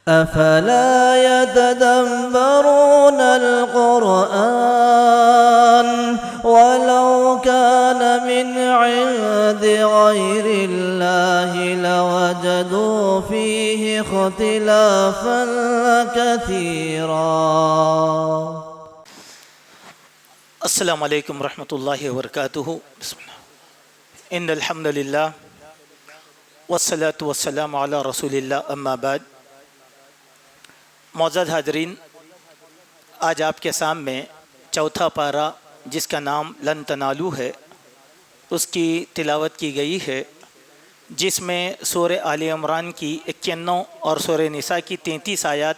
أفلا يتدبرون القرآن ولو كان من عند غير الله لوجدوا فيه اختلافا كثيرا. السلام علیکم ورحمۃ اللہ وبرکاتہ. بسم اللہ. ان الحمد للہ والصلاة والسلام علی رسول اللہ، اما بعد. معزز حاضرین، آج آپ کے سامنے چوتھا پارہ جس کا نام لن تنالو ہے، اس کی تلاوت کی گئی ہے، جس میں سورہ آل عمران کی 91 اور سورہ نساء کی 33 آیات،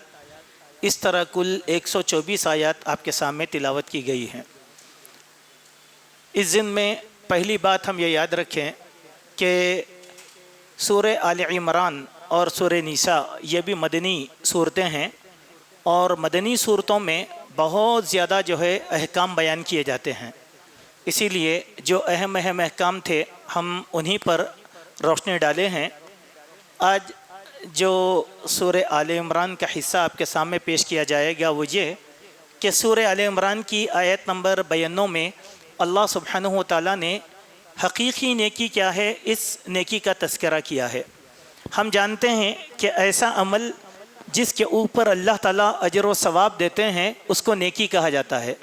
اس طرح کل 124 آیات آپ کے سامنے تلاوت کی گئی ہیں. اس ضمن میں پہلی بات ہم یہ یاد رکھیں کہ سورہ آل عمران اور سورہ نساء یہ بھی مدنی صورتیں ہیں، اور مدنی صورتوں میں بہت زیادہ احکام بیان کیے جاتے ہیں. اسی لیے جو اہم احکام تھے ہم انہی پر روشنی ڈالے ہیں. آج جو سورہ آل عمران کا حصہ آپ کے سامنے پیش کیا جائے گا وہ یہ کہ سورہ آل عمران کی آیت نمبر 92 میں اللہ سبحانہ و تعالیٰ نے حقیقی نیکی کیا ہے اس نیکی کا تذکرہ کیا ہے. ہم جانتے ہیں کہ ایسا عمل جس کے اوپر اللہ تعالیٰ اجر و ثواب دیتے ہیں اس کو نیکی کہا جاتا ہے،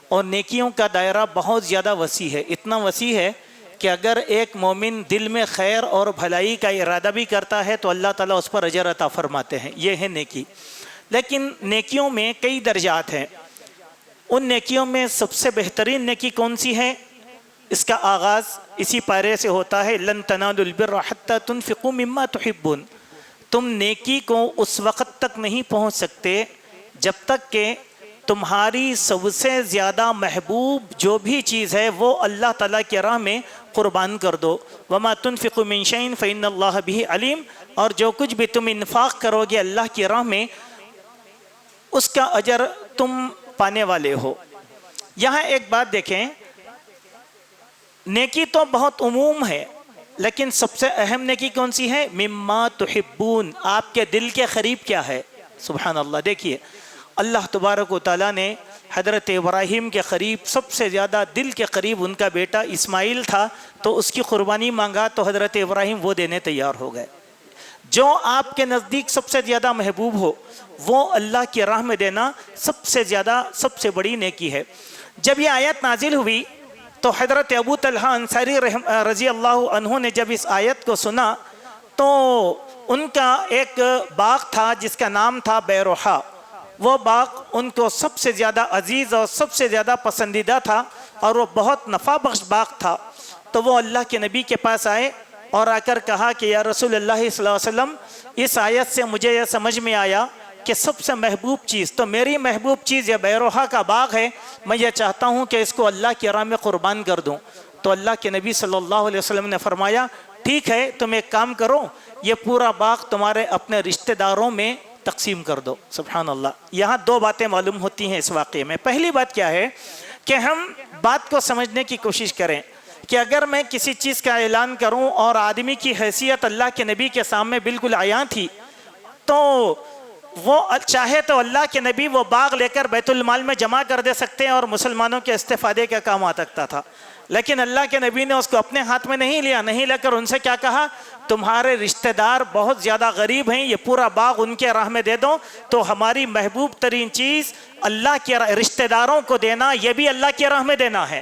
اور نیکیوں کا دائرہ بہت زیادہ وسیع ہے. اتنا وسیع ہے کہ اگر ایک مومن دل میں خیر اور بھلائی کا ارادہ بھی کرتا ہے تو اللہ تعالیٰ اس پر اجر عطا فرماتے ہیں. یہ ہے نیکی. لیکن نیکیوں میں کئی درجات ہیں. ان نیکیوں میں سب سے بہترین نیکی کون سی ہے؟ اس کا آغاز اسی پارے سے ہوتا ہے، لن تنالوا البر حتی تنفقوا مما تحبون. تم نیکی کو اس وقت تک نہیں پہنچ سکتے جب تک کہ تمہاری سب سے زیادہ محبوب جو بھی چیز ہے وہ اللہ تعالیٰ کی راہ میں قربان کر دو. وما تنفقوا من شیء فإن اللہ بہ علیم. اور جو کچھ بھی تم انفاق کرو گے اللہ کی راہ میں اس کا اجر تم پانے والے ہو. یہاں ایک بات دیکھیں، نیکی تو بہت عموم ہے، لیکن سب سے اہم نیکی کون سی ہے؟ مما تحبون. آپ کے دل کے قریب کیا ہے؟ سبحان اللہ. دیکھیے اللہ تبارک و تعالیٰ نے حضرت ابراہیم کے قریب، سب سے زیادہ دل کے قریب ان کا بیٹا اسماعیل تھا، تو اس کی قربانی مانگا تو حضرت ابراہیم وہ دینے تیار ہو گئے. جو آپ کے نزدیک سب سے زیادہ محبوب ہو وہ اللہ کی راہ میں دینا سب سے بڑی نیکی ہے. جب یہ آیت نازل ہوئی تو حضرت ابو طلحہ انصاری رضی اللہ عنہ نے جب اس آیت کو سنا تو ان کا ایک باغ تھا جس کا نام تھا بیروحا. وہ باغ ان کو سب سے زیادہ عزیز اور سب سے زیادہ پسندیدہ تھا، اور وہ بہت نفع بخش باغ تھا. تو وہ اللہ کے نبی کے پاس آئے اور آ کر کہا کہ یا رسول اللہ صلی اللہ علیہ وسلم، اس آیت سے مجھے یہ سمجھ میں آیا کہ سب سے محبوب چیز تو میری محبوب چیز یہ بیروحا کا باغ ہے. میں یہ چاہتا ہوں کہ اس کو اللہ کی راہ میں قربان کر دوں. تو اللہ کے نبی صلی اللہ علیہ وسلم نے فرمایا ٹھیک ہے، تم ایک کام کرو، یہ پورا باغ تمہارے اپنے رشتہ داروں میں تقسیم کر دو. سبحان اللہ. یہاں دو باتیں معلوم ہوتی ہیں اس واقعے میں. پہلی بات کیا ہے کہ ہم بات کو سمجھنے کی کوشش کریں کہ اگر میں کسی چیز کا اعلان کروں اور آدمی کی حیثیت اللہ کے نبی کے سامنے بالکل عیاں تھی تو وہ چاہے تو اللہ کے نبی وہ باغ لے کر بیت المال میں جمع کر دے سکتے ہیں اور مسلمانوں کے استفادے کا کام آ سکتا تھا. لیکن اللہ کے نبی نے اس کو اپنے ہاتھ میں نہیں لے کر ان سے کیا کہا؟ تمہارے رشتہ دار بہت زیادہ غریب ہیں، یہ پورا باغ ان کے راہ میں دے دو. تو ہماری محبوب ترین چیز اللہ کے رشتہ داروں کو دینا، یہ بھی اللہ کی راہ میں دینا ہے.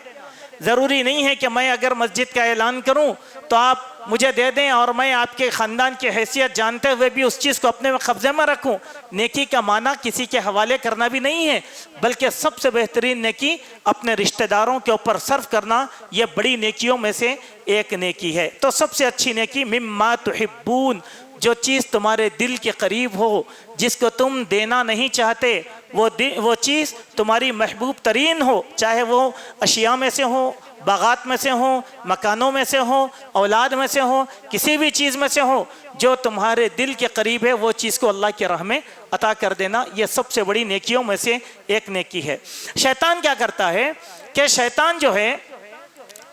ضروری نہیں ہے کہ میں اگر مسجد کا اعلان کروں تو آپ مجھے دے دیں اور میں آپ کے خاندان کی حیثیت جانتے ہوئے بھی اس چیز کو اپنے قبضے میں رکھوں. نیکی کا معنی کسی کے حوالے کرنا بھی نہیں ہے، بلکہ سب سے بہترین نیکی اپنے رشتہ داروں کے اوپر صرف کرنا، یہ بڑی نیکیوں میں سے ایک نیکی ہے. تو سب سے اچھی نیکی مما تحبون، جو چیز تمہارے دل کے قریب ہو، جس کو تم دینا نہیں چاہتے، وہ چیز تمہاری محبوب ترین ہو، چاہے وہ اشیاء میں سے ہو، باغات میں سے ہو، مکانوں میں سے ہو، اولاد میں سے ہو، کسی بھی چیز میں سے ہو، جو تمہارے دل کے قریب ہے وہ چیز کو اللہ کی راہ میں عطا کر دینا، یہ سب سے بڑی نیکیوں میں سے ایک نیکی ہے. شیطان کیا کرتا ہے کہ شیطان جو ہے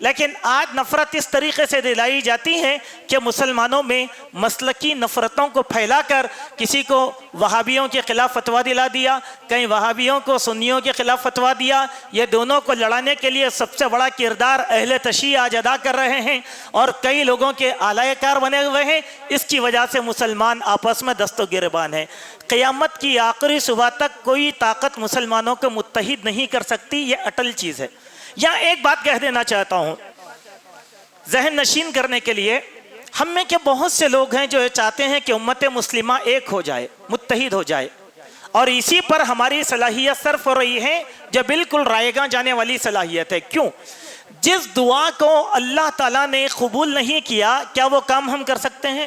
لیکن آج نفرت اس طریقے سے دلائی جاتی ہے کہ مسلمانوں میں مسلکی نفرتوں کو پھیلا کر کسی کو وہابیوں کے خلاف فتویٰ دلا دیا، کہیں وہابیوں کو سنیوں کے خلاف فتویٰ دیا۔ یہ دونوں کو لڑانے کے لیے سب سے بڑا کردار اہل تشیع آج ادا کر رہے ہیں اور کئی لوگوں کے آلائے کار بنے ہوئے ہیں۔ اس کی وجہ سے مسلمان آپس میں دست و گریبان ہیں۔ قیامت کی آخری صبح تک کوئی طاقت مسلمانوں کو متحد نہیں کر سکتی، یہ اٹل چیز ہے۔ یہاں ایک بات کہہ دینا چاہتا ہوں ذہن نشین کرنے کے لیے، ہم میں کے بہت سے لوگ ہیں جو چاہتے ہیں کہ امت مسلمہ ایک ہو جائے، متحد ہو جائے، اور اسی پر ہماری صلاحیت صرف ہو رہی ہے جو بالکل رائے گاں جانے والی صلاحیت ہے۔ کیوں؟ جس دعا کو اللہ تعالیٰ نے قبول نہیں کیا، کیا وہ کام ہم کر سکتے ہیں؟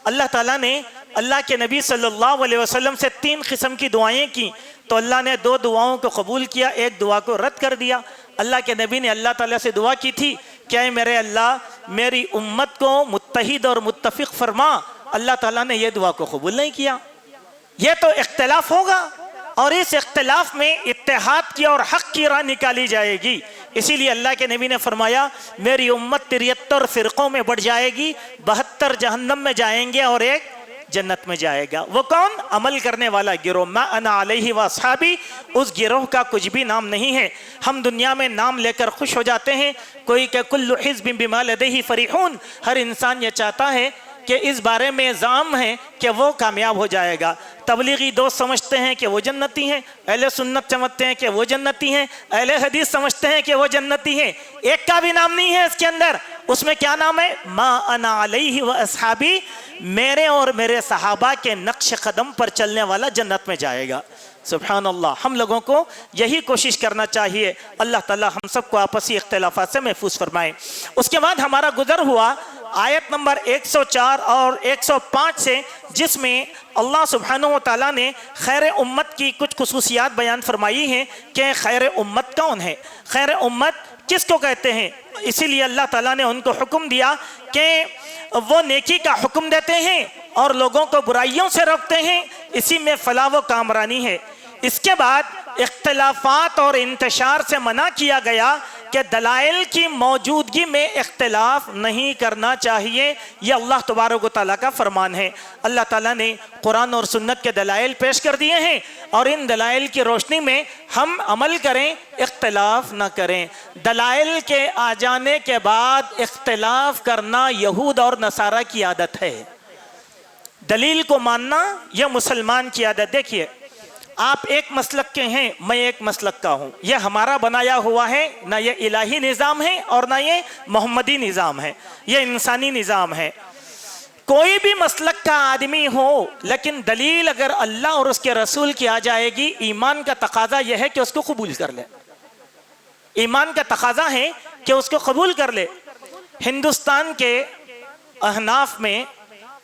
اللہ تعالیٰ نے اللہ کے نبی صلی اللہ علیہ وسلم سے 3 قسم کی دعائیں کی تو اللہ نے 2 دعاؤں کو قبول کیا، ایک دعا کو رد کر دیا۔ اللہ کے نبی نے اللہ تعالیٰ سے دعا کی تھی کہ اے میرے اللہ میری امت کو متحد اور متفق فرما، اللہ تعالیٰ نے یہ دعا کو قبول نہیں کیا۔ یہ تو اختلاف ہوگا اور اس اختلاف میں اتحاد کی اور حق کی راہ نکالی جائے گی۔ اسی لیے اللہ کے نبی نے فرمایا میری امت 73 فرقوں میں بڑھ جائے گی، 72 جہنم میں جائیں گے اور ایک جنت میں جائے گا۔ وہ کون؟ عمل کرنے والا گروہ، ما انا علیہ واصحابی، اس گروہ کا کچھ بھی نام نہیں ہے۔ ہم دنیا میں نام لے کر خوش ہو جاتے ہیں، کوئی کہ کل حزب بما لدیہ فریحون، ہر انسان یہ چاہتا ہے کہ اس بارے میں زعم ہے کہ وہ کامیاب ہو جائے گا۔ تبلیغی دوست سمجھتے ہیں کہ وہ جنتی ہیں، اہل سنت سمجھتے ہیں کہ وہ جنتی ہیں، اہل حدیث سمجھتے ہیں کہ وہ جنتی ہیں۔ ایک کا بھی نام نہیں ہے اس کے اندر۔ اس میں کیا نام ہے؟ ما انا علیہ و اصحابی، میرے اور میرے صحابہ کے نقش قدم پر چلنے والا جنت میں جائے گا۔ سبحان اللہ، ہم لوگوں کو یہی کوشش کرنا چاہیے۔ اللہ تعالیٰ ہم سب کو آپسی اختلافات سے محفوظ فرمائے۔ اس کے بعد ہمارا گزر ہوا آیت نمبر 104 اور 105 سے، جس میں اللہ سبحانہ و تعالیٰ نے خیر امت کی کچھ خصوصیات بیان فرمائی ہیں کہ خیر امت کون ہے، خیر امت کس کو کہتے ہیں۔ اسی لیے اللہ تعالیٰ نے ان کو حکم دیا کہ وہ نیکی کا حکم دیتے ہیں اور لوگوں کو برائیوں سے روکتے ہیں، اسی میں فلاح و کامرانی ہے۔ اس کے بعد اختلافات اور انتشار سے منع کیا گیا کہ دلائل کی موجودگی میں اختلاف نہیں کرنا چاہیے، یہ اللہ تبارک و تعالیٰ کا فرمان ہے۔ اللہ تعالیٰ نے قرآن اور سنت کے دلائل پیش کر دیے ہیں اور ان دلائل کی روشنی میں ہم عمل کریں، اختلاف نہ کریں۔ دلائل کے آ جانے کے بعد اختلاف کرنا یہود اور نصارہ کی عادت ہے۔ دلیل کو ماننا یہ مسلمان کی عادت۔ دیکھیے آپ ایک مسلک کے ہیں، میں ایک مسلک کا ہوں، یہ ہمارا بنایا ہوا ہے، نہ یہ الہی نظام ہے اور نہ یہ محمدی نظام ہے، یہ انسانی نظام ہے۔ کوئی بھی مسلک کا آدمی ہو لیکن دلیل اگر اللہ اور اس کے رسول کی آ جائے گی، ایمان کا تقاضا یہ ہے کہ اس کو قبول کر لے۔ ایمان کا تقاضا ہے کہ اس کو قبول کر لے۔ ہندوستان کے احناف میں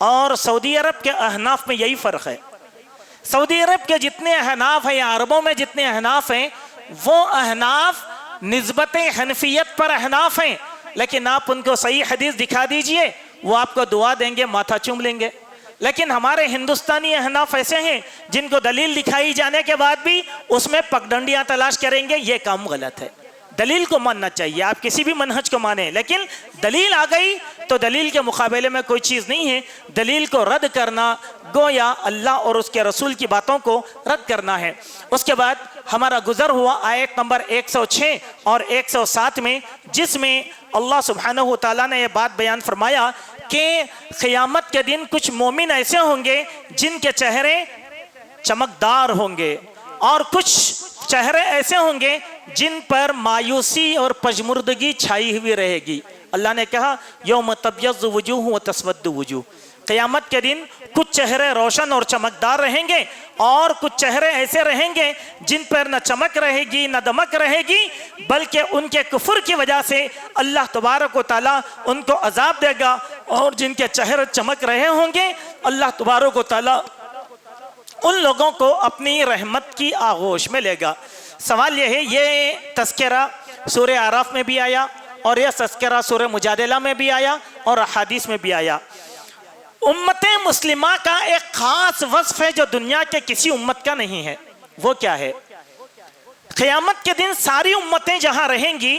اور سعودی عرب کے احناف میں یہی فرق ہے۔ سعودی عرب کے جتنے احناف ہیں یا عربوں میں جتنے احناف ہیں، وہ احناف نسبت حنفیت پر احناف ہیں، لیکن آپ ان کو صحیح حدیث دکھا دیجئے وہ آپ کو دعا دیں گے، ماتھا چوم لیں گے۔ لیکن ہمارے ہندوستانی احناف ایسے ہیں جن کو دلیل دکھائی جانے کے بعد بھی اس میں پگڈنڈیاں تلاش کریں گے، یہ کام غلط ہے۔ دلیل کو ماننا چاہیے، آپ کسی بھی منہج کو مانیں، لیکن دلیل آ گئی تو دلیل کے مقابلے میں کوئی چیز نہیں ہے۔ دلیل کو رد کرنا گویا اللہ اور اس کے رسول کی باتوں کو رد کرنا ہے۔ اس کے بعد ہمارا گزر ہوا آیت نمبر 106 اور 107 میں، جس میں اللہ سبحانہ و تعالیٰ نے یہ بات بیان فرمایا کہ قیامت کے دن کچھ مومن ایسے ہوں گے جن کے چہرے چمکدار ہوں گے اور کچھ چہرے ایسے ہوں گے جن پر مایوسی اور پژمردگی چھائی ہوئی رہے گی۔ اللہ نے کہا یوم تبیض وجوہ و تسود وجوہ، قیامت کے دن کچھ چہرے روشن اور چمکدار رہیں گے اور کچھ چہرے ایسے رہیں گے جن پر نہ چمک رہے گی نہ دمک رہے گی، بلکہ ان کے کفر کی وجہ سے اللہ تبارک و تعالیٰ ان کو عذاب دے گا، اور جن کے چہرے چمک رہے ہوں گے اللہ تبارک و تعالیٰ ان لوگوں کو اپنی رحمت کی آغوش میں لے گا۔ سوال یہ ہے، یہ تذکرہ سورہ اعراف میں بھی آیا اور یہ تذکرہ سورہ مجادلہ میں بھی آیا اور احادیث میں بھی آیا۔ امت مسلمہ کا ایک خاص وصف ہے جو دنیا کے کسی امت کا نہیں ہے۔ وہ کیا ہے؟ قیامت کے دن ساری امتیں جہاں رہیں گی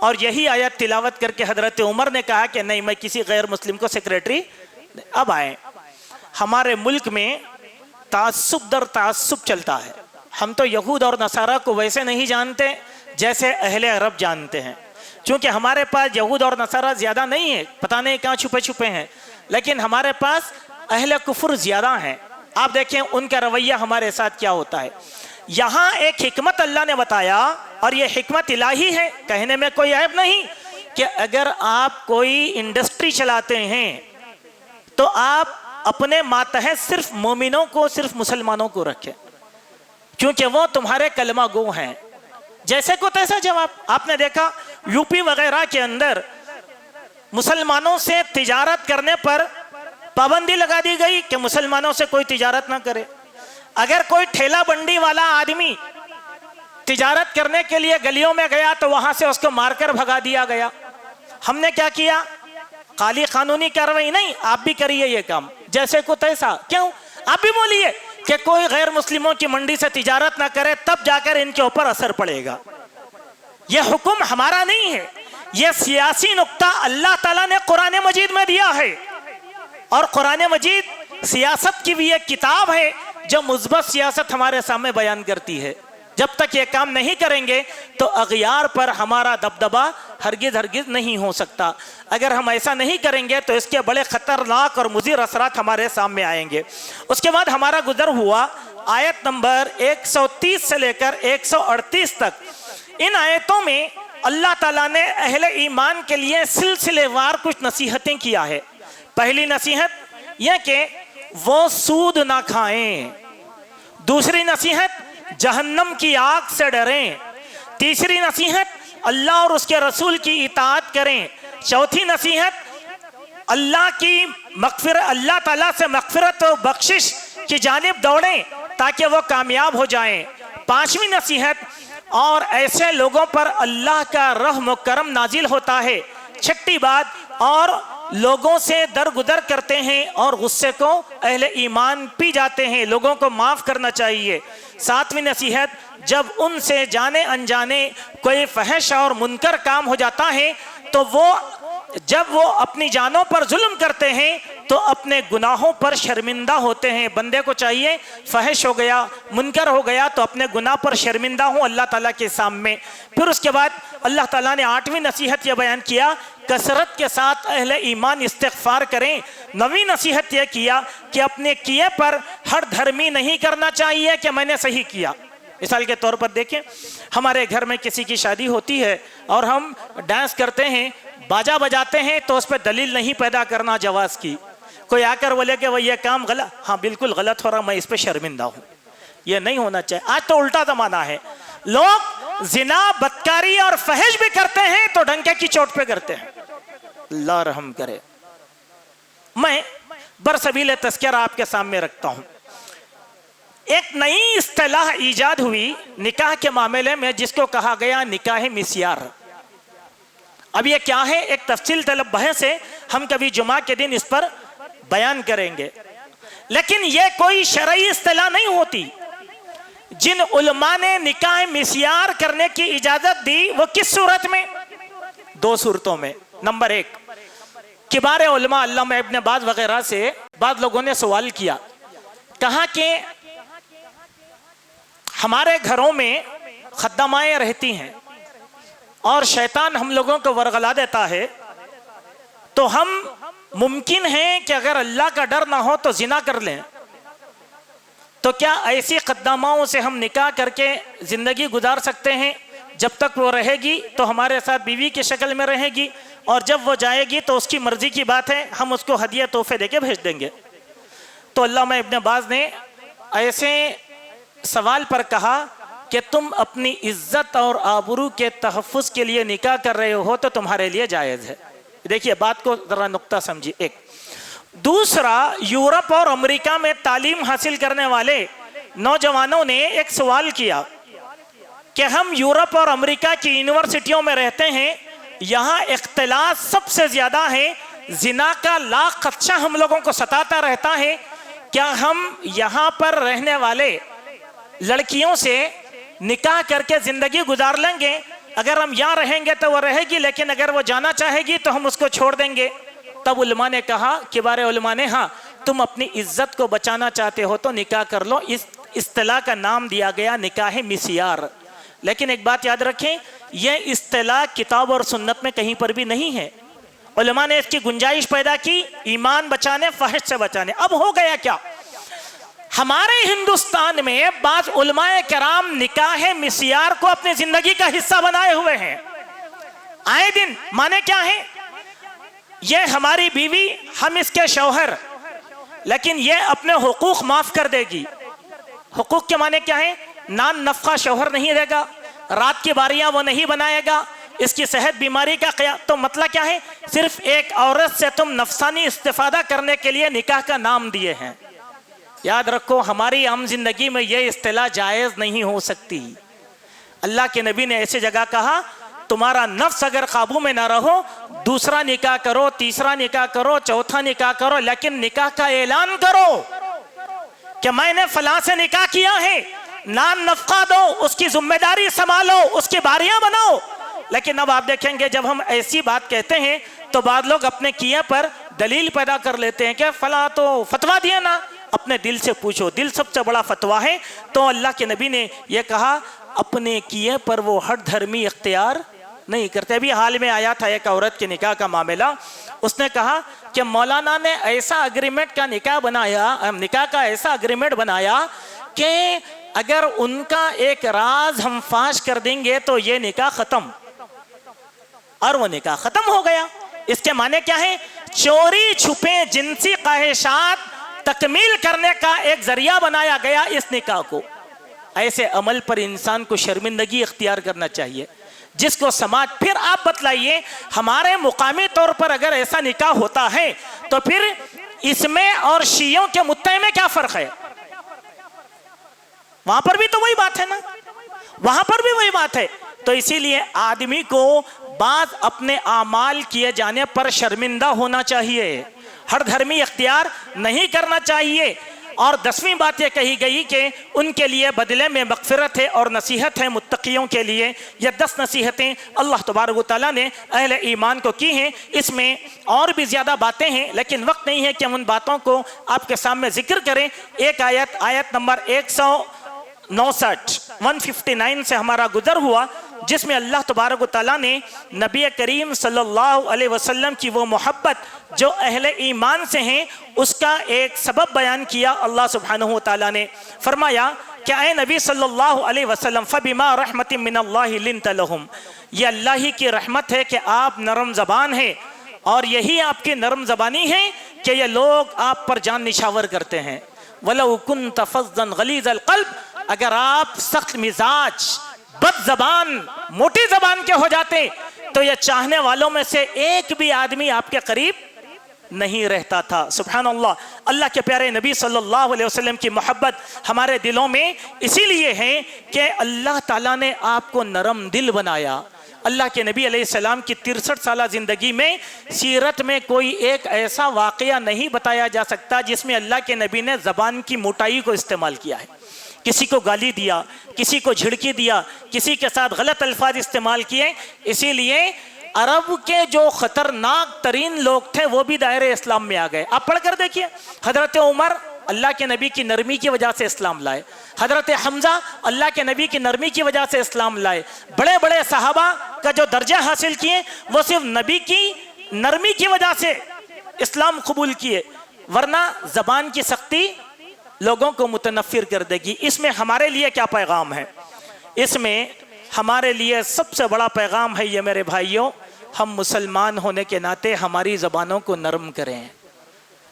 اور یہی آیت تلاوت کر کے حضرت عمر نے کہا کہ نہیں، میں کسی غیر مسلم کو سیکریٹری. اب آئیں، ہمارے ملک میں تعصب در تعصب چلتا ہے. ہم تو یہود اور نصارہ کو ویسے نہیں جانتے جیسے اہل عرب جانتے ہیں، چونکہ ہمارے پاس یہود اور نصارہ زیادہ نہیں ہے، پتہ نہیں کہاں چھپے چھپے ہیں، لیکن ہمارے پاس اہل کفر زیادہ ہیں. آپ دیکھیں ان کا رویہ ہمارے ساتھ کیا ہوتا ہے. یہاں ایک حکمت اللہ نے بتایا، اور یہ حکمت الہی ہے، کہنے میں کوئی عیب نہیں، کہ اگر آپ کوئی انڈسٹری چلاتے ہیں تو آپ اپنے ماتحت صرف مومنوں کو، صرف مسلمانوں کو رکھیں، کیونکہ وہ تمہارے کلمہ گو ہیں. جیسے کو تیسا جواب. آپ نے دیکھا یو پی وغیرہ کے اندر مسلمانوں سے تجارت کرنے پر پابندی لگا دی گئی کہ مسلمانوں سے کوئی تجارت نہ کرے. اگر کوئی ٹھیلا بنڈی والا آدمی تجارت کرنے کے لیے گلیوں میں گیا تو وہاں سے اس کو مار کر بھگا دیا گیا. ہم نے کیا کیا؟ خالی قانونی کارروائی نہیں، آپ بھی کریے یہ کام جیسے کو تیسا. کیوں؟ آپ بھی بولیے کہ کوئی غیر مسلموں کی منڈی سے تجارت نہ کرے، تب جا کر ان کے اوپر اثر پڑے گا. یہ حکم ہمارا نہیں ہے، یہ سیاسی نقطہ اللہ تعالیٰ نے قرآن مجید میں دیا ہے. اور قرآن مجید سیاست کی بھی ایک کتاب ہے جو مثبت سیاست ہمارے سامنے بیان کرتی ہے. جب تک یہ کام نہیں کریں گے تو اغیار پر ہمارا دبدبہ ہرگز ہرگز نہیں ہو سکتا. اگر ہم ایسا نہیں کریں گے تو اس کے بڑے خطرناک اور مضر اثرات ہمارے سامنے آئیں گے. اس کے بعد ہمارا گزر ہوا آیت نمبر 130 سے لے کر 138 تک. ان آیتوں میں اللہ تعالیٰ نے اہل ایمان کے لیے سلسلے وار کچھ نصیحتیں کیا ہے. پہلی نصیحت یہ کہ وہ سود نہ کھائیں. دوسری نصیحت جہنم کی آگ سے ڈریں. تیسری نصیحت اللہ اور اس کے رسول کی اطاعت کریں. چوتھی نصیحت اللہ کی مغفرت، اللہ تعالیٰ سے مغفرت و بخشش کی جانب دوڑیں تاکہ وہ کامیاب ہو جائیں. پانچویں نصیحت اور ایسے لوگوں پر اللہ کا رحم و کرم نازل ہوتا ہے. چھٹی بات اور لوگوں سے درگزر کرتے ہیں اور غصے کو اہل ایمان پی جاتے ہیں، لوگوں کو معاف کرنا چاہیے. ساتویں نصیحت جب ان سے جانے انجانے کوئی فحش اور منکر کام ہو جاتا ہے تو جب وہ اپنی جانوں پر ظلم کرتے ہیں تو اپنے گناہوں پر شرمندہ ہوتے ہیں. بندے کو چاہیے فحش ہو گیا، منکر ہو گیا تو اپنے گناہ پر شرمندہ ہوں اللہ تعالیٰ کے سامنے. پھر اس کے بعد اللہ تعالیٰ نے آٹھویں نصیحت یہ بیان کیا کثرت کے ساتھ اہل ایمان استغفار کریں. نویں نصیحت یہ کیا کہ اپنے کیے پر ہر دھرمی نہیں کرنا چاہیے کہ میں نے صحیح کیا. مثال کے طور پر دیکھیں، ہمارے گھر میں کسی کی شادی ہوتی ہے اور ہم ڈانس کرتے ہیں، باجا بجاتے ہیں، تو اس پہ دلیل نہیں پیدا کرنا جواز کی. کوئی آ کر بولے کہ وہ یہ کام غلط، ہاں بالکل غلط ہو رہا، میں اس پہ شرمندہ ہوں، یہ نہیں ہونا چاہیے. آج تو الٹا زمانہ ہے، لوگ زنا، بدکاری اور فحش بھی کرتے ہیں تو ڈنکے کی چوٹ پہ کرتے ہیں. اللہ رحم کرے. میں برسبیل تذکرہ آپ کے سامنے رکھتا ہوں. ایک نئی اصطلاح ایجاد ہوئی نکاح کے معاملے میں جس کو کہا گیا نکاح مسیار. اب یہ کیا ہے؟ ایک تفصیل طلب بحث ہے، ہم کبھی جمعہ کے دن اس پر بیان کریں گے. لیکن یہ کوئی شرعی اصطلاح نہیں ہوتی. جن علماء نے نکاح مسیار کرنے کی اجازت دی وہ کس صورت میں؟ دو صورتوں میں. نمبر ایک، کبار علماء علامہ ابن باز وغیرہ سے بعض لوگوں نے سوال کیا، کہا کہ ہمارے گھروں میں خدامائیں رہتی ہیں اور شیطان ہم لوگوں کو ورغلا دیتا ہے، تو ہم ممکن ہے کہ اگر اللہ کا ڈر نہ ہو تو زنا کر لیں، تو کیا ایسی خداماؤں سے ہم نکاح کر کے زندگی گزار سکتے ہیں؟ جب تک وہ رہے گی تو ہمارے ساتھ بیوی کی شکل میں رہے گی، اور جب وہ جائے گی تو اس کی مرضی کی بات ہے، ہم اس کو ہدیہ تحفے دے کے بھیج دیں گے. تو علامہ ابن باز نے ایسے سوال پر کہا کہ تم اپنی عزت اور آبرو کے تحفظ کے لیے نکاح کر رہے ہو تو تمہارے لیے جائز ہے. دیکھیے بات کو ذرا نقطہ سمجھیے. ایک دوسرا، یورپ اور امریکہ میں تعلیم حاصل کرنے والے نوجوانوں نے ایک سوال کیا کہ ہم یورپ اور امریکہ کی یونیورسٹیوں میں رہتے ہیں، یہاں اختلاط سب سے زیادہ ہے، زنا کا لاکھ خدشہ ہم لوگوں کو ستاتا رہتا ہے، کیا ہم یہاں پر رہنے والے لڑکیوں سے نکاح کر کے زندگی گزار لیں گے؟ اگر ہم یہاں رہیں گے تو وہ رہے گی، لیکن اگر وہ جانا چاہے گی تو ہم اس کو چھوڑ دیں گے۔ تب علماء نے کہا، کبار علماء نے، ہاں تم اپنی عزت کو بچانا چاہتے ہو تو نکاح کر لو۔ اس اصطلاح کا نام دیا گیا نکاح مسیار۔ لیکن ایک بات یاد رکھیں، یہ اصطلاح کتاب اور سنت میں کہیں پر بھی نہیں ہے۔ علماء نے اس کی گنجائش پیدا کی ایمان بچانے، فحش سے بچانے۔ اب ہو گیا کیا، ہمارے ہندوستان میں بعض علماء کرام نکاح مسیار کو اپنی زندگی کا حصہ بنائے ہوئے ہیں۔ آئے دن مانے کیا ہے، یہ ہماری بیوی، ہم اس کے شوہر، لیکن یہ اپنے حقوق معاف کر دے گی۔ حقوق کے معنی کیا ہے، نان نفقہ شوہر نہیں دے گا، رات کی باریاں وہ نہیں بنائے گا، اس کی صحت بیماری کا قیام۔ تو مطلب کیا ہے، صرف ایک عورت سے تم نفسانی استفادہ کرنے کے لیے نکاح کا نام دیے ہیں۔ یاد رکھو، ہماری عام زندگی میں یہ اصطلاح جائز نہیں ہو سکتی۔ اللہ کے نبی نے ایسی جگہ کہا، تمہارا نفس اگر قابو میں نہ رہو، دوسرا نکاح کرو، تیسرا نکاح کرو، چوتھا نکاح کرو، لیکن نکاح کا اعلان کرو کہ میں نے فلاں سے نکاح کیا ہے، نان نفقہ دو، اس کی ذمہ داری سنبھالو، اس کی باریاں بناؤ۔ لیکن اب آپ دیکھیں گے جب ہم ایسی بات کہتے ہیں تو بعض لوگ اپنے کیے پر دلیل پیدا کر لیتے ہیں کہ فلاں تو فتویٰ دیا نا۔ اپنے دل سے پوچھو، دل سب سے بڑا فتویٰ ہے۔ تو اللہ کے نبی نے یہ کہا، اپنے کیے پر وہ ہٹ دھرمی اختیار نہیں کرتے۔ ابھی حال میں آیا تھا ایک عورت کے نکاح کا معاملہ، اس نے کہا کہ مولانا نے ایسا اگریمنٹ کا نکاح کا ایسا اگریمنٹ بنایا کہ اگر ان کا ایک راز ہم فاش کر دیں گے تو یہ نکاح ختم، اور وہ نکاح ختم ہو گیا۔ اس کے معنی کیا ہے، چوری چھپے جنسی خواہشات تکمیل کرنے کا ایک ذریعہ بنایا گیا اس نکاح کو۔ ایسے عمل پر انسان کو شرمندگی اختیار کرنا چاہیے، جس کو سماج، پھر آپ بتلائیے ہمارے مقامی طور پر اگر ایسا نکاح ہوتا ہے تو پھر اس میں اور شیعوں کے مدعے میں کیا فرق ہے؟ وہاں پر بھی تو وہی بات ہے نا، وہاں پر بھی وہی بات ہے۔ تو اسی لیے آدمی کو بعض اپنے اعمال کیے جانے پر شرمندہ ہونا چاہیے، ہر دھرمی اختیار نہیں کرنا چاہیے۔ اور 10ویں بات یہ کہی گئی کہ ان کے لیے بدلے میں مغفرت ہے اور نصیحت ہے متقیوں کے لیے۔ یہ 10 نصیحتیں اللہ تبارک و تعالیٰ نے اہل ایمان کو کی ہیں۔ اس میں اور بھی زیادہ باتیں ہیں، لیکن وقت نہیں ہے کہ ہم ان باتوں کو آپ کے سامنے ذکر کریں۔ ایک آیت نمبر 159 سے ہمارا گزر ہوا، جس میں اللہ تبارک و تعالیٰ نے نبی کریم صلی اللہ علیہ وسلم کی وہ محبت جو اہل ایمان سے ہیں اس کا ایک سبب بیان کیا۔ اللہ سبحانہ و تعالیٰ نے فرمایا کہ اے نبی صلی اللہ علیہ وسلم فَبِمَا رَحْمَةٍ مِّنَ اللَّهِ لِنْتَ لَهُمْ، یہ اللہ ہی کی رحمت ہے کہ آپ نرم زبان ہیں، اور یہی آپ کی نرم زبانی ہے کہ یہ لوگ آپ پر جان نشاور کرتے ہیں۔ وَلَوْ كُنْتَ فَظًّا غَلِيظَ الْقَلْبِ، اگر آپ سخت مزاج، بد زبان، موٹی زبان کے ہو جاتے تو یہ چاہنے والوں میں سے ایک بھی آدمی آپ کے قریب نہیں رہتا تھا۔ سبحان اللہ، اللہ کے پیارے نبی صلی اللہ علیہ وسلم کی محبت ہمارے دلوں میں اسی لیے ہے کہ اللہ تعالیٰ نے آپ کو نرم دل بنایا۔ اللہ کے نبی علیہ السلام کی 63 سالہ زندگی میں سیرت میں کوئی ایک ایسا واقعہ نہیں بتایا جا سکتا جس میں اللہ کے نبی نے زبان کی موٹائی کو استعمال کیا ہے، کسی کو گالی دیا، کسی کو جھڑکی دیا، کسی کے ساتھ غلط الفاظ استعمال کیے۔ اسی لیے عرب کے جو خطرناک ترین لوگ تھے وہ بھی دائرے اسلام میں آ گئے۔ آپ پڑھ کر دیکھیے، حضرت عمر اللہ کے نبی کی نرمی کی وجہ سے اسلام لائے، حضرت حمزہ اللہ کے نبی کی نرمی کی وجہ سے اسلام لائے، بڑے بڑے صحابہ کا جو درجہ حاصل کیے وہ صرف نبی کی نرمی کی وجہ سے اسلام قبول کیے، ورنہ زبان کی سختی لوگوں کو متنفر کر دے گی۔ اس میں ہمارے لیے کیا پیغام ہے؟ اس میں ہمارے لیے سب سے بڑا پیغام ہے یہ میرے بھائیوں، ہم مسلمان ہونے کے ناطے ہماری زبانوں کو نرم کریں۔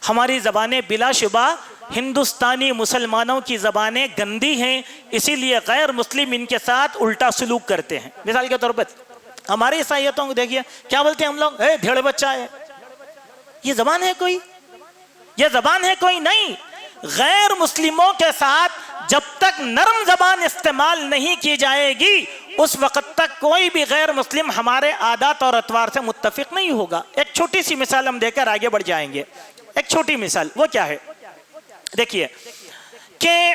ہماری زبانیں بلا شبہ ہندوستانی مسلمانوں کی زبانیں گندی ہیں، اسی لیے غیر مسلم ان کے ساتھ الٹا سلوک کرتے ہیں۔ مثال کے طور پر ہماری عیسائیتوں کو دیکھیے، کیا بولتے ہیں ہم لوگ؟ اے بھیڑ بچہ ہے۔ یہ زبان ہے کوئی؟ یہ زبان ہے کوئی؟ نہیں۔ غیر مسلموں کے ساتھ جب تک نرم زبان استعمال نہیں کی جائے گی اس وقت تک کوئی بھی غیر مسلم ہمارے عادات اور اطوار سے متفق نہیں ہوگا۔ ایک چھوٹی سی مثال ہم دے کر آگے بڑھ جائیں گے۔ ایک چھوٹی مثال وہ کیا ہے؟ دیکھیے کہ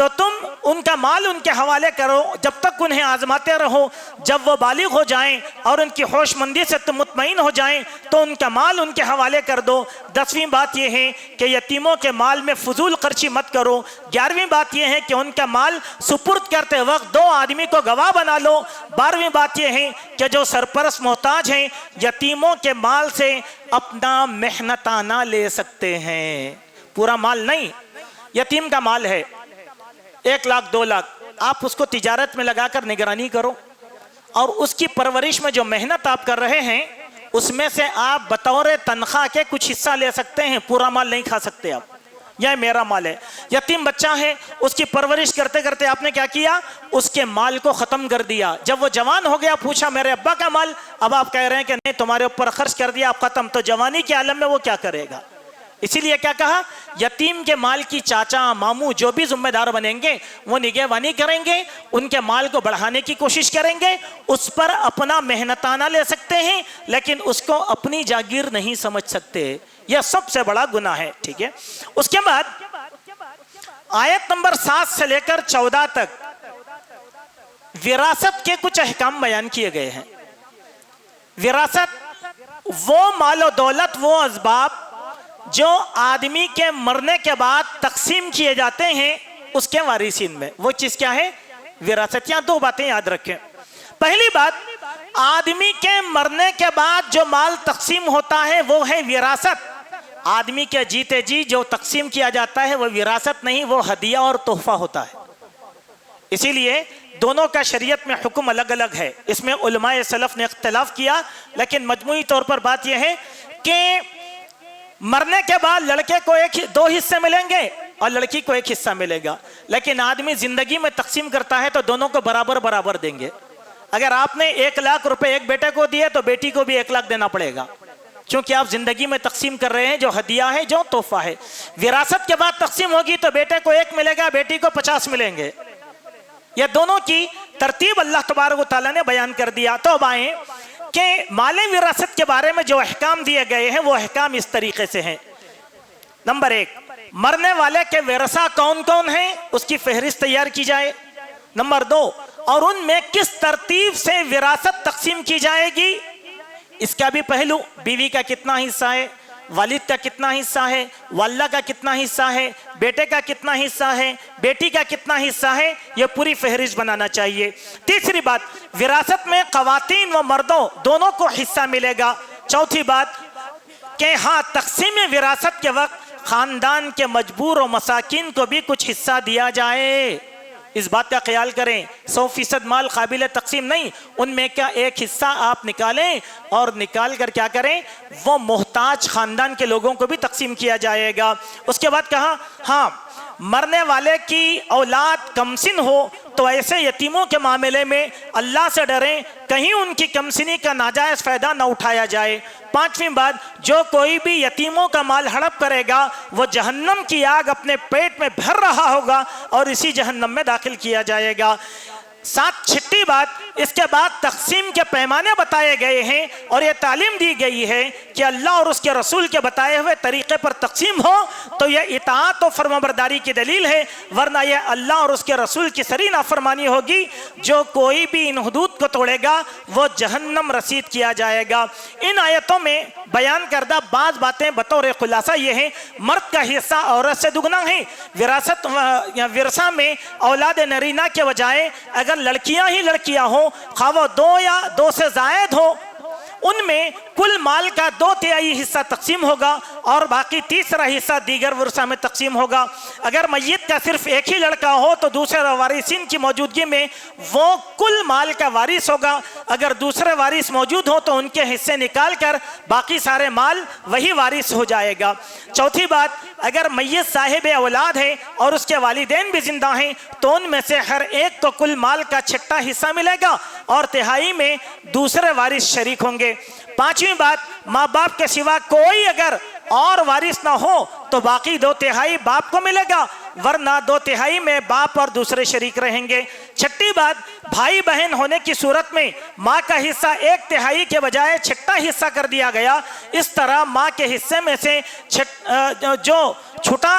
تو تم ان کا مال ان کے حوالے کرو جب تک انہیں آزماتے رہو، جب وہ بالغ ہو جائیں اور ان کی ہوش مندی سے تم مطمئن ہو جائیں تو ان کا مال ان کے حوالے کر دو۔ 10ویں بات یہ ہے کہ یتیموں کے مال میں فضول خرچی مت کرو۔ 11ویں بات یہ ہے کہ ان کا مال سپرد کرتے وقت 2 آدمی کو گواہ بنا لو۔ 12ویں بات یہ ہے کہ جو سرپرست محتاج ہیں یتیموں کے مال سے اپنا محنتانہ لے سکتے ہیں، پورا مال نہیں۔ یتیم کا مال ہے 1 لاکھ 2 لاکھ، آپ اس کو تجارت میں لگا کر نگرانی کرو، اور اس کی پرورش میں جو محنت آپ کر رہے ہیں اس میں سے آپ بطور تنخواہ کے کچھ حصہ لے سکتے ہیں، پورا مال نہیں کھا سکتے آپ۔ یہ میرا مال ہے۔ یتیم بچہ ہے، اس کی پرورش کرتے کرتے آپ نے کیا کیا؟ اس کے مال کو ختم کر دیا۔ جب وہ جوان ہو گیا پوچھا میرے ابا کا مال، اب آپ کہہ رہے ہیں کہ نہیں تمہارے اوپر خرچ کر دیا آپ ختم، تو جوانی کے عالم میں وہ کیا کرے گا؟ اسی لیے کیا کہا؟ یتیم کے مال کی چاچا ماموں جو بھی ذمہ دار بنیں گے وہ نگہبانی کریں گے، ان کے مال کو بڑھانے کی کوشش کریں گے، اس پر اپنا محنتانہ لے سکتے ہیں لیکن اس کو اپنی جاگیر نہیں سمجھ سکتے۔ یہ سب سے بڑا گناہ ہے، ٹھیک ہے؟ اس کے بعد آیت نمبر 7 سے لے کر 14 تک وراثت کے کچھ احکام بیان کیے گئے ہیں۔ وراثت وہ مال و دولت، وہ اسباب جو آدمی کے مرنے کے بعد تقسیم کیے جاتے ہیں اس کے وارثین میں، وہ چیز کیا ہے؟ وراثت۔ یہاں 2 باتیں یاد رکھیں۔ پہلی بات، آدمی کے مرنے کے بعد جو مال تقسیم ہوتا ہے وہ ہے وراثت۔ آدمی کے جیتے جی جو تقسیم کیا جاتا ہے وہ وراثت نہیں، وہ ہدیہ اور تحفہ ہوتا ہے۔ اسی لیے دونوں کا شریعت میں حکم الگ الگ ہے، اس میں علماء سلف نے اختلاف کیا، لیکن مجموعی طور پر بات یہ ہے کہ مرنے کے بعد لڑکے کو 2 حصے ملیں گے اور لڑکی کو 1 حصہ ملے گا، لیکن آدمی زندگی میں تقسیم کرتا ہے تو دونوں کو برابر برابر دیں گے۔ اگر آپ نے 1 لاکھ روپے ایک بیٹے کو دیے تو بیٹی کو بھی 1 لاکھ دینا پڑے گا، چونکہ آپ زندگی میں تقسیم کر رہے ہیں جو ہدیہ ہے، جو تحفہ ہے۔ وراثت کے بعد تقسیم ہوگی تو بیٹے کو 1 ملے گا، بیٹی کو 50 ملیں گے۔ یہ دونوں کی ترتیب اللہ تبارک و تعالیٰ نے بیان کر دیا۔ تو اب آئیں کہ مال وراثت کے بارے میں جو احکام دیے گئے ہیں وہ احکام اس طریقے سے ہیں۔ نمبر 1، مرنے والے کے ورثہ کون کون ہیں اس کی فہرست تیار کی جائے۔ نمبر 2، اور ان میں کس ترتیب سے وراثت تقسیم کی جائے گی اس کا بھی پہلو، بیوی کا کتنا حصہ ہے، والد کا کتنا حصہ ہے، والدہ کا کتنا حصہ ہے، بیٹے کا کتنا حصہ ہے، بیٹی کا کتنا حصہ ہے، یہ پوری فہرست بنانا چاہیے۔ تیسری بات، وراثت میں خواتین و مردوں دونوں کو حصہ ملے گا۔ چوتھی بات کہ ہاں تقسیم وراثت کے وقت خاندان کے مجبور و مساکین کو بھی کچھ حصہ دیا جائے۔ اس بات کا خیال کریں، 100% مال قابل تقسیم نہیں، ان میں کا 1 حصہ آپ نکالیں اور نکال کر کیا کریں، وہ محتاج خاندان کے لوگوں کو بھی تقسیم کیا جائے گا۔ اس کے بعد کہا ہاں مرنے والے کی اولاد کمسن ہو تو ایسے یتیموں کے معاملے میں اللہ سے ڈریں، کہیں ان کی کمسنی کا ناجائز فائدہ نہ اٹھایا جائے۔ 5ویں بات، جو کوئی بھی یتیموں کا مال ہڑپ کرے گا وہ جہنم کی آگ اپنے پیٹ میں بھر رہا ہوگا اور اسی جہنم میں داخل کیا جائے گا۔ 6ٹھی بات، اس کے بعد تقسیم کے پیمانے بتائے گئے ہیں اور یہ تعلیم دی گئی ہے کہ اللہ اور اس کے رسول کے بتائے ہوئے طریقے پر تقسیم ہو تو یہ اطاعت و فرمانبرداری کی دلیل ہے، ورنہ یہ اللہ اور اس کے رسول کی سری نافرمانی ہوگی۔ جو کوئی بھی ان حدود کو توڑے گا وہ جہنم رسید کیا جائے گا۔ ان آیتوں میں بیان کردہ بعض باتیں بطور خلاصہ یہ ہیں، مرد کا حصہ عورت سے دگنا ہے۔ وراثت یا ورثہ میں اولاد نرینہ کے بجائے اگر لڑکیاں ہی لڑکیاں ہوں، خواہ وہ 2 یا 2 سے زائد ہو، ان میں کل مال کا 2/3 حصہ تقسیم ہوگا اور باقی تیسرا حصہ دیگر ورثہ میں تقسیم ہوگا۔ اگر میت کا صرف 1 ہی لڑکا ہو تو دوسرے وارثین کی موجودگی میں وہ کل مال کا وارث ہوگا، اگر دوسرے وارث موجود ہو تو ان کے حصے نکال کر باقی سارے مال وہی وارث ہو جائے گا۔ چوتھی بات، اگر میت صاحب اولاد ہے اور اس کے والدین بھی زندہ ہیں تو ان میں سے ہر ایک کو کل مال کا 6ٹھا حصہ ملے گا اور 1/3 میں دوسرے وارث شریک ہوں گے۔ 5ویں بات، ماں باپ کے سوا کوئی اگر اور وارث نہ ہو تو باقی 2/3 باپ کو ملے گا، ورنہ 2/3 میں باپ اور دوسرے شریک رہیں گے۔ 6ٹھی بات، بھائی بہن ہونے کی صورت میں ماں کا حصہ 1/3 کے بجائے 6ٹھا حصہ کر دیا گیا۔ اس طرح ماں کے حصے میں سے جو چھٹا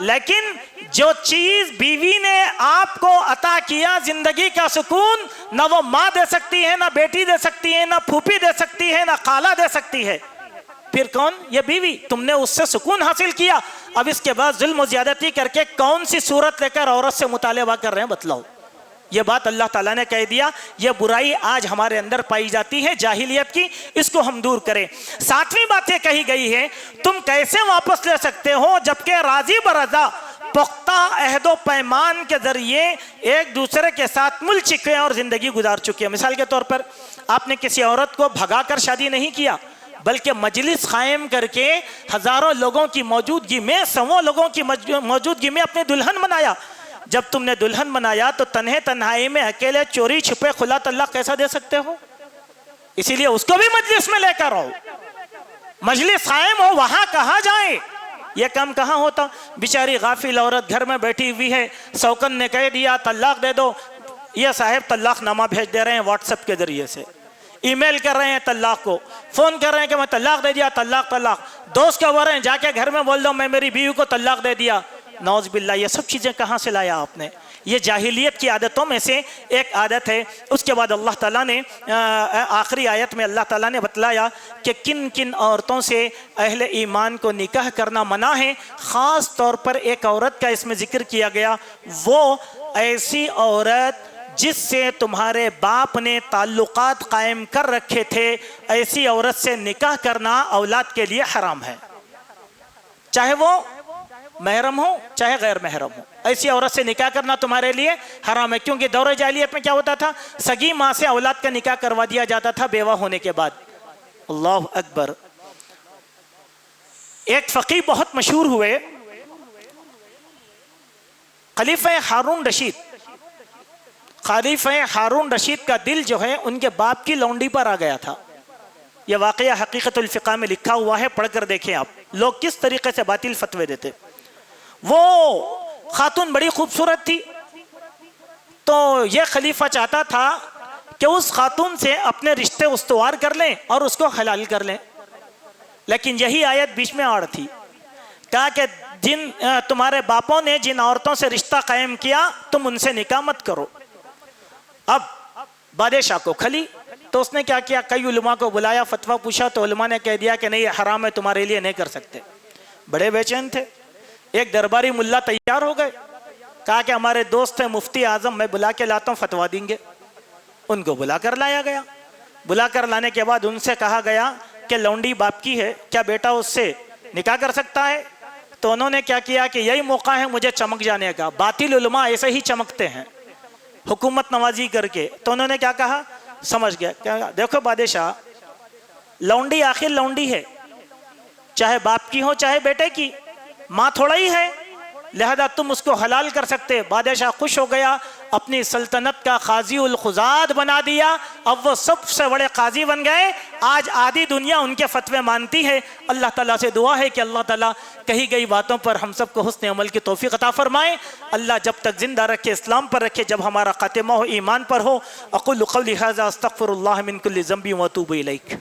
لیکن جو چیز بیوی نے آپ کو عطا کیا زندگی کا سکون، نہ وہ ماں دے سکتی ہے، نہ بیٹی دے سکتی ہے، نہ پھوپھی دے سکتی ہے، نہ خالہ دے سکتی ہے، پھر کون؟ یہ بیوی. تم نے اس سے سکون حاصل کیا، اب اس کے بعد ظلم و زیادتی کر کے کون سی صورت لے کر عورت سے مطالبہ کر رہے ہیں بتلاؤ. یہ بات اللہ تعالیٰ نے کہہ دیا. یہ برائی آج ہمارے اندر پائی جاتی ہے جاہلیت کی، اس کو ہم دور کریں. 7ویں بات یہ کہی گئی ہے، تم کیسے واپس لے سکتے ہو جبکہ راضی برضا پختہ عہد و پیمان کے ذریعے ایک دوسرے کے ساتھ مل چکے ہیں اور زندگی گزار چکے ہیں. مثال کے طور پر آپ نے کسی عورت کو بھگا کر شادی نہیں کیا، بلکہ مجلس قائم کر کے ہزاروں لوگوں کی موجودگی میں، سووں لوگوں کی موجودگی میں اپنے دلہن بنایا. جب تم نے دلہن بنایا تو تنہائی میں اکیلے چوری چھپے کھلا طلاق کیسا دے سکتے ہو؟ اسی لیے اس کو بھی مجلس میں لے کر آؤ. مجلس قائم ہو، وہاں کہاں جائیں؟ یہ کام کہاں ہوتا؟ بیچاری غافل عورت گھر میں بیٹھی ہوئی ہے، سوکن نے کہہ دیا طلاق دے دو، یہ صاحب طلاق نامہ بھیج دے رہے ہیں واٹس ایپ کے ذریعے سے، ای میل کر رہے ہیں طلاق کو، فون کر رہے ہیں کہ میں طلاق دے دیا، طلاق طلاق. دوست کیا بول رہے ہیں، جا کے گھر میں بول دو میں میری بیوی کو طلاق دے دیا. نعوذ باللہ. یہ سب چیزیں کہاں سے لایا آپ نے؟ یہ جاہلیت کی عادتوں میں سے ایک عادت ہے. اس کے بعد اللہ تعالیٰ نے آخری آیت میں اللہ تعالیٰ نے بتلایا کہ کن کن عورتوں سے اہل ایمان کو نکاح کرنا منع ہے. خاص طور پر ایک عورت کا اس میں ذکر کیا گیا، وہ ایسی عورت جس سے تمہارے باپ نے تعلقات قائم کر رکھے تھے، ایسی عورت سے نکاح کرنا اولاد کے لیے حرام ہے، چاہے وہ محرم ہو چاہے غیر محرم ہو. ایسی عورت سے نکاح کرنا تمہارے لیے حرام ہے. کیونکہ دور جاہلیت میں کیا ہوتا تھا؟ سگی ماں سے اولاد کا نکاح کروا دیا جاتا تھا بیوہ ہونے کے بعد. اللہ اکبر. ایک فقیہ بہت مشہور ہوئے، خلیفہ ہارون رشید. خلیفہ ہارون رشید کا دل جو ہے ان کے باپ کی لونڈی پر آ گیا تھا. یہ واقعہ حقیقت الفقہ میں لکھا ہوا ہے، پڑھ کر دیکھیں آپ لوگ کس طریقے سے باطل فتوے دیتے. وہ خاتون بڑی خوبصورت تھی، تو یہ خلیفہ چاہتا تھا کہ اس خاتون سے اپنے رشتے استوار کر لیں اور اس کو حلال کر لیں. لیکن یہی آیت بیچ میں آڑ تھی. کہا کہ جن تمہارے باپوں نے جن عورتوں سے رشتہ قائم کیا تم ان سے نکاح مت کرو. اب بادشاہ کو کھلی، تو اس نے کیا کیا؟ کئی علماء کو بلایا، فتویٰ پوچھا تو علماء نے کہہ دیا کہ نہیں یہ حرام ہے، تمہارے لیے نہیں کر سکتے. بڑے بے چین تھے. ایک درباری ملا تیار ہو گئے، کہا کہ ہمارے دوست ہیں مفتی اعظم، میں بلا کے لاتا ہوں، فتویٰ دیں گے. ان کو بلا کر لایا گیا. بلا کر لانے کے بعد ان سے کہا گیا کہ لونڈی باپ کی ہے، کیا بیٹا اس سے نکاح کر سکتا ہے؟ تو انہوں نے کیا کیا کہ یہی موقع ہے مجھے چمک جانے کا. باطل علماء ایسے ہی چمکتے ہیں حکومت نوازی کر کے. تو انہوں نے کیا کہا؟ سمجھ گیا. دیکھو بادشاہ، لونڈی آخر لونڈی ہے، چاہے باپ کی ہو چاہے بیٹے کی، ماں تھوڑا ہی ہے، لہذا تم اس کو حلال کر سکتے. بادشاہ خوش ہو گیا، اپنی سلطنت کا قاضی القضات بنا دیا. اب وہ سب سے بڑے قاضی بن گئے. آج آدھی دنیا ان کے فتوے مانتی ہے. اللہ تعالیٰ سے دعا ہے کہ اللہ تعالیٰ کہی گئی باتوں پر ہم سب کو حسن عمل کی توفیق عطا فرمائے. اللہ جب تک زندہ رکھے، اسلام پر رکھے، جب ہمارا خاتمہ ہو ایمان پر ہو. اقول قولی ھذا استغفر اللہ من کل ذنب واتوب الیہ.